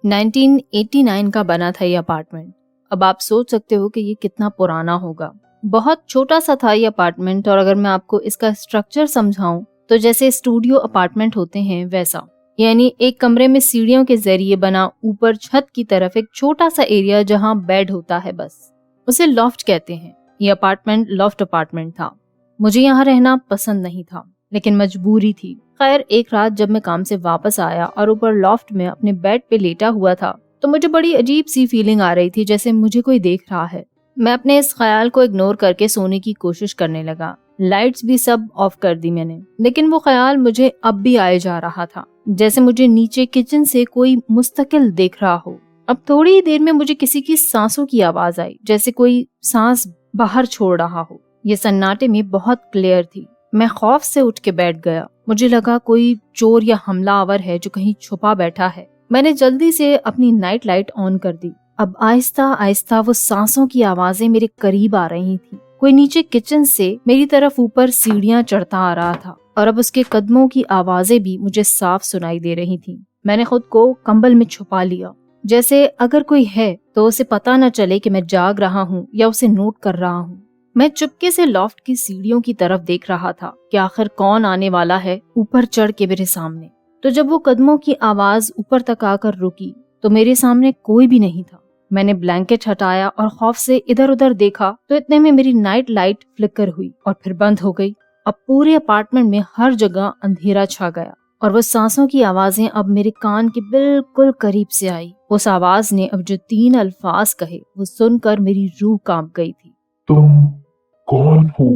1989 کا بنا تھا یہ اپارٹمنٹ. اب آپ سوچ سکتے ہو کہ یہ کتنا پرانا ہوگا. بہت چھوٹا سا تھا یہ اپارٹمنٹ، اور اگر میں آپ کو اس کا اسٹرکچر سمجھاؤں تو جیسے اسٹوڈیو اپارٹمنٹ ہوتے ہیں ویسا. یعنی ایک کمرے میں سیڑھیوں کے ذریعے بنا، اوپر چھت کی طرف ایک چھوٹا سا ایریا جہاں بیڈ ہوتا ہے، بس اسے لافٹ کہتے ہیں. یہ اپارٹمنٹ لافٹ اپارٹمنٹ تھا. مجھے یہاں رہنا پسند نہیں تھا لیکن مجبوری تھی. خیر، ایک رات جب میں کام سے واپس آیا اور اوپر لافٹ میں اپنے بیڈ پہ لیٹا ہوا تھا تو مجھے بڑی عجیب سی فیلنگ آ رہی تھی، جیسے مجھے کوئی دیکھ رہا ہے. میں اپنے اس خیال کو اگنور کر کے سونے کی کوشش کرنے لگا. لائٹس بھی سب آف کر دی میں نے، لیکن وہ خیال مجھے اب بھی آئے جا رہا تھا، جیسے مجھے نیچے کچن سے کوئی مستقل دیکھ رہا ہو. اب تھوڑی ہی دیر میں مجھے کسی کی سانسوں کی آواز آئی، جیسے کوئی سانس باہر چھوڑ رہا ہو. یہ سناٹے میں بہت کلیئر تھی. میں خوف سے اٹھ کے بیٹھ گیا. مجھے لگا کوئی چور یا حملہ آور ہے جو کہیں چھپا بیٹھا ہے. میں نے جلدی سے اپنی نائٹ لائٹ آن کر دی. اب آہستہ آہستہ وہ سانسوں کی آوازیں میرے قریب آ رہی تھی. کوئی نیچے کچن سے میری طرف اوپر سیڑھیاں چڑھتا آ رہا تھا، اور اب اس کے قدموں کی آوازیں بھی مجھے صاف سنائی دے رہی تھیں. میں نے خود کو کمبل میں چھپا لیا، جیسے اگر کوئی ہے تو اسے پتہ نہ چلے کہ میں جاگ رہا ہوں یا اسے نوٹ کر رہا ہوں. میں چپکے سے لافٹ کی سیڑھیوں کی طرف دیکھ رہا تھا کہ آخر کون آنے والا ہے اوپر چڑھ کے میرے سامنے. تو جب وہ قدموں کی آواز اوپر تک آ کر رکی تو میرے سامنے کوئی بھی نہیں تھا. میں نے بلینکٹ ہٹایا اور خوف سے ادھر ادھر دیکھا تو اتنے میں میری نائٹ لائٹ فلکر ہوئی اور پھر بند ہو گئی. اب پورے اپارٹمنٹ میں ہر جگہ اندھیرا چھا گیا، اور وہ سانسوں کی آوازیں اب میرے کان کے بالکل قریب سے آئی. اس آواز نے اب جو 3 الفاظ کہے وہ سن کر میری روح کانپ گئی تھی. تم کون ہو؟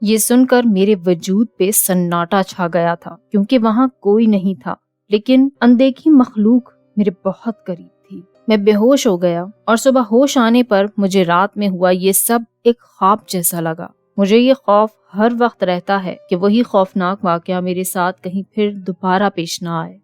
یہ سن کر میرے وجود پہ سناٹا چھا گیا تھا، کیونکہ وہاں کوئی نہیں تھا، لیکن اندیکھی مخلوق میرے بہت قریب تھی. میں بے ہوش ہو گیا، اور صبح ہوش آنے پر مجھے رات میں ہوا یہ سب ایک خواب جیسا لگا. مجھے یہ خوف ہر وقت رہتا ہے کہ وہی خوفناک واقعہ میرے ساتھ کہیں پھر دوبارہ پیش نہ آئے.